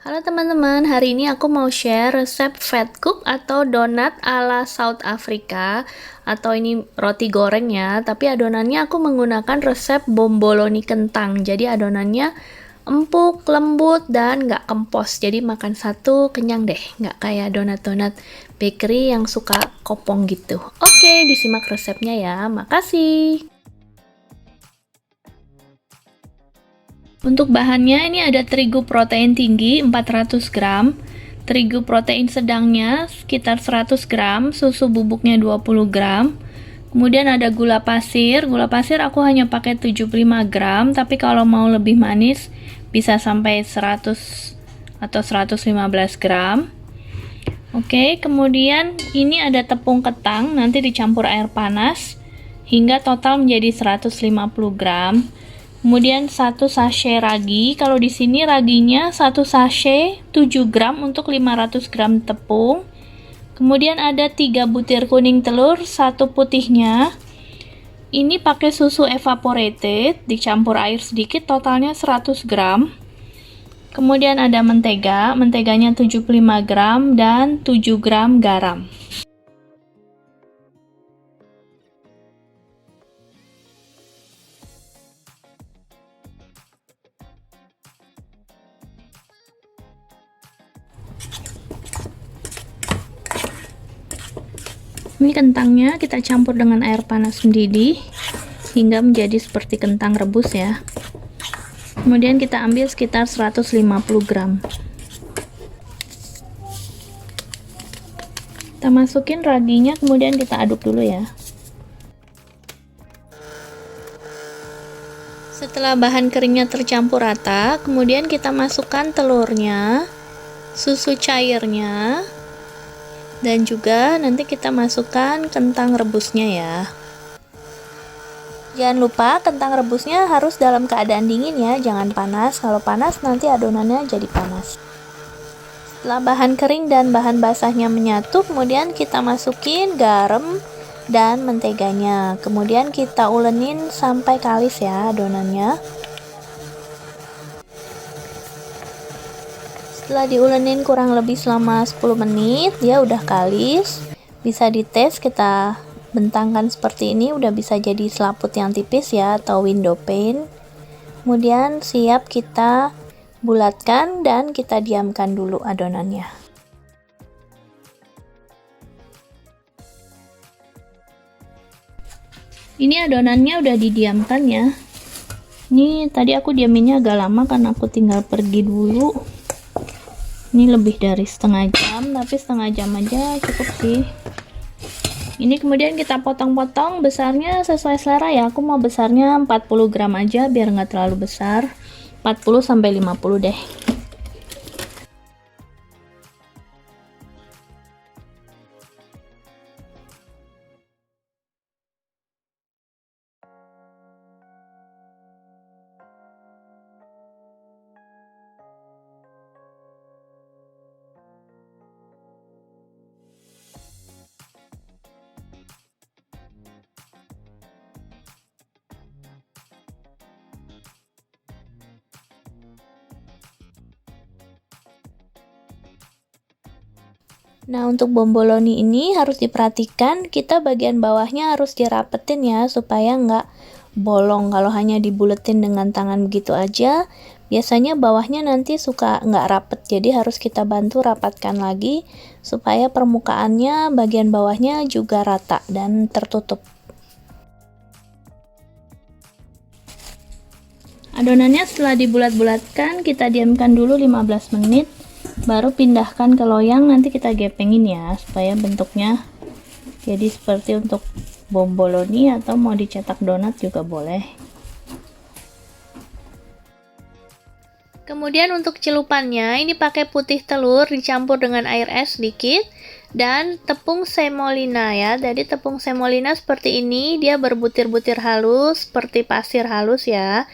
Halo teman-teman, hari ini aku mau share resep fatcook atau donat ala South Africa, atau ini roti goreng ya, tapi adonannya aku menggunakan resep bomboloni kentang. Jadi adonannya empuk, lembut, dan nggak kempos. Jadi makan satu kenyang deh, nggak kayak donat-donat bakery yang suka kopong gitu. Oke, disimak resepnya ya, makasih. Untuk bahannya ini ada terigu protein tinggi 400 gram, terigu protein sedangnya sekitar 100 gram, susu bubuknya 20 gram, kemudian ada gula pasir aku hanya pakai 75 gram, tapi kalau mau lebih manis bisa sampai 100 atau 115 gram. Oke, kemudian ini ada tepung ketang, nanti dicampur air panas hingga total menjadi 150 gram. Kemudian 1 sachet ragi. Kalau di sini raginya 1 sachet 7 gram untuk 500 gram tepung. Kemudian ada 3 butir kuning telur, 1 putihnya. Ini pakai susu evaporated, dicampur air sedikit, totalnya 100 gram. Kemudian ada mentega, menteganya 75 gram dan 7 gram garam. Ini kentangnya kita campur dengan air panas mendidih hingga menjadi seperti kentang rebus ya. Kemudian kita ambil sekitar 150 gram. Kita masukin raginya, kemudian kita aduk dulu ya. Setelah bahan keringnya tercampur rata, kemudian kita masukkan telurnya, susu cairnya, dan juga nanti kita masukkan kentang rebusnya ya. Jangan lupa kentang rebusnya harus dalam keadaan dingin ya, jangan panas. Kalau panas nanti adonannya jadi panas. Setelah bahan kering dan bahan basahnya menyatu, kemudian kita masukin garam dan menteganya. Kemudian kita ulenin sampai kalis ya adonannya. Setelah diulenin kurang lebih selama 10 menit, dia udah kalis. Bisa dites, kita bentangkan seperti ini, udah bisa jadi selaput yang tipis ya, atau window pane. Kemudian siap kita bulatkan dan kita diamkan dulu adonannya. Ini adonannya udah didiamkan ya. Ini tadi aku diaminnya agak lama karena aku tinggal pergi dulu. Ini lebih dari setengah jam, tapi setengah jam aja cukup sih. Ini kemudian kita potong-potong, besarnya sesuai selera ya. Aku mau besarnya 40 gram aja biar nggak terlalu besar. 40 sampai 50 deh. Nah, untuk bomboloni ini harus diperhatikan, kita bagian bawahnya harus dirapetin ya, supaya nggak bolong. Kalau hanya dibuletin dengan tangan begitu aja, biasanya bawahnya nanti suka nggak rapet, jadi harus kita bantu rapatkan lagi, supaya permukaannya bagian bawahnya juga rata dan tertutup. Adonannya setelah dibulat-bulatkan, kita diamkan dulu 15 menit. Baru pindahkan ke loyang, nanti kita gepengin ya supaya bentuknya jadi seperti untuk bomboloni, atau mau dicetak donat juga boleh. Kemudian untuk celupannya ini pakai putih telur dicampur dengan air es sedikit dan tepung semolina ya. Jadi tepung semolina seperti ini, dia berbutir-butir halus seperti pasir halus ya.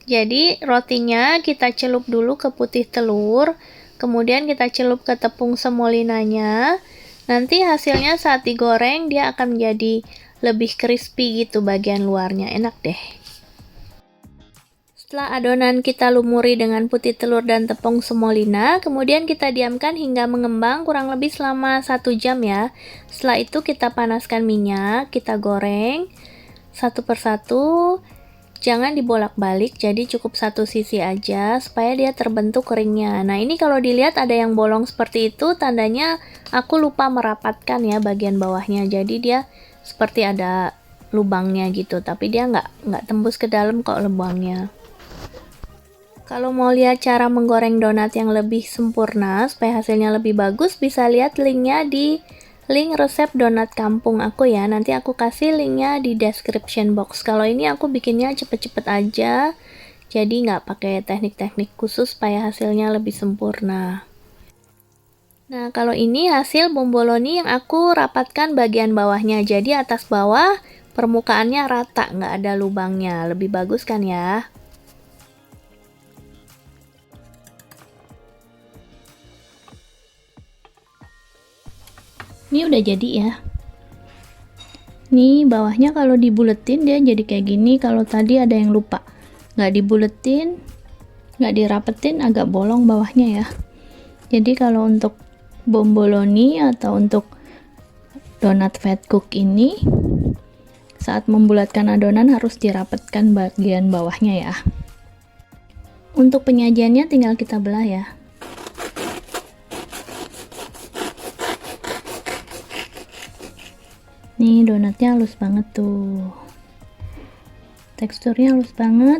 Jadi rotinya kita celup dulu ke putih telur, kemudian kita celup ke tepung semolinanya. Nanti hasilnya saat digoreng dia akan menjadi lebih crispy gitu bagian luarnya, enak deh. Setelah adonan kita lumuri dengan putih telur dan tepung semolina, kemudian kita diamkan hingga mengembang kurang lebih selama 1 jam ya. Setelah itu kita panaskan minyak, kita goreng satu persatu. Jangan dibolak-balik, jadi cukup satu sisi aja supaya dia terbentuk keringnya. Nah, ini kalau dilihat ada yang bolong seperti itu, tandanya aku lupa merapatkan ya bagian bawahnya. Jadi dia seperti ada lubangnya gitu, tapi dia nggak tembus ke dalam kok lubangnya. Kalau mau lihat cara menggoreng donat yang lebih sempurna supaya hasilnya lebih bagus, bisa lihat linknya di link resep donat kampung aku ya. Nanti aku kasih linknya di description box. Kalau ini aku bikinnya cepet-cepet aja, jadi nggak pakai teknik-teknik khusus supaya hasilnya lebih sempurna. Nah, kalau ini hasil bomboloni yang aku rapatkan bagian bawahnya, jadi atas bawah permukaannya rata, nggak ada lubangnya. Lebih bagus kan ya? Ini udah jadi ya. Nih bawahnya kalau dibuletin dia jadi kayak gini. Kalau tadi ada yang lupa nggak dibuletin, nggak dirapetin, agak bolong bawahnya ya. Jadi kalau untuk bomboloni atau untuk donat fat cook ini, saat membulatkan adonan harus dirapetkan bagian bawahnya ya. Untuk penyajiannya tinggal kita belah ya. Nih donatnya halus banget tuh, teksturnya halus banget.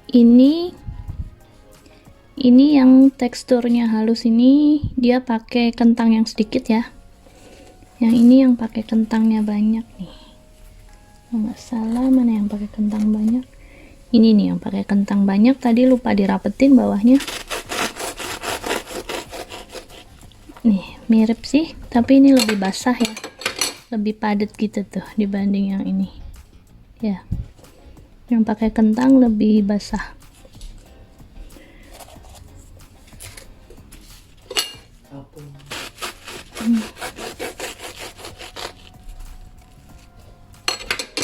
Ini yang teksturnya halus ini dia pakai kentang yang sedikit ya. Yang ini yang pakai kentangnya banyak nih. Kalau nggak salah mana yang pakai kentang banyak? Ini nih yang pakai kentang banyak. Tadi lupa dirapetin bawahnya. Nih mirip sih, tapi ini lebih basah ya. Lebih padat gitu tuh dibanding yang ini ya. Yang pakai kentang lebih basah.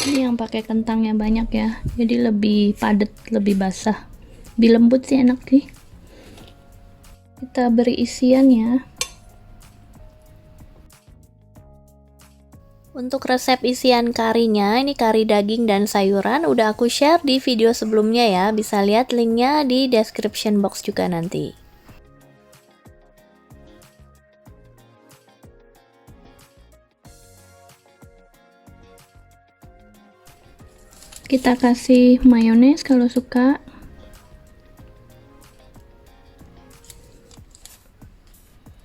Ini yang pakai kentangnya banyak ya, jadi lebih padat, lebih basah, lebih lembut sih, enak sih. Kita beri isian ya. Untuk resep isian karinya, ini kari daging dan sayuran udah aku share di video sebelumnya ya. Bisa lihat linknya di description box juga nanti. Kita kasih mayones kalau suka.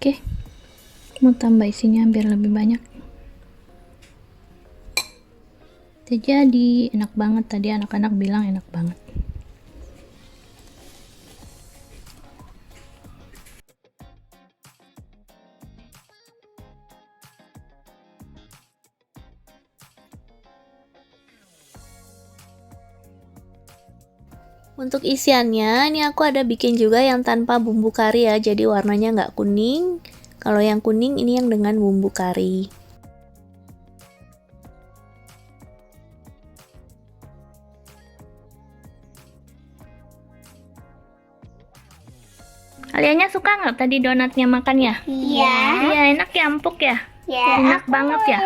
Oke, mau tambah isinya biar lebih banyak. Jadi enak banget, tadi anak-anak bilang enak banget. Untuk isiannya, ini aku ada bikin juga yang tanpa bumbu kari ya, jadi warnanya nggak kuning. Kalau yang kuning ini yang dengan bumbu kari. Alianya suka nggak tadi donatnya makan ya? Iya. Iya, enak ya, empuk ya? Ya, Enak banget ya?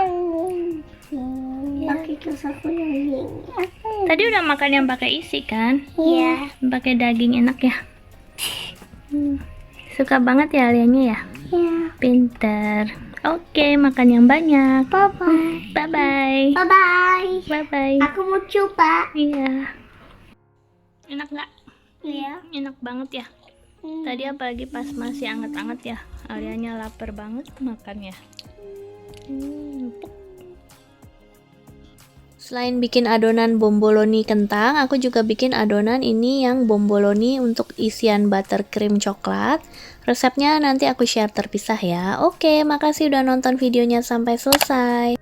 Pakai terus aku yang Tadi udah makan yang pakai isi kan? Iya. Pakai daging enak ya? Suka banget ya Alianya ya? Iya. Pinter. Oke, makan yang banyak. Bye bye. Bye-bye. Bye bye. Bye-bye. Aku mau coba. Iya. Enak nggak? Iya. Enak banget ya? Tadi apalagi pas masih anget-anget ya, Alianya lapar banget makannya. Selain bikin adonan bomboloni kentang, aku juga bikin adonan ini yang bomboloni untuk isian buttercream coklat. Resepnya nanti aku share terpisah ya. Oke, makasih udah nonton videonya sampai selesai.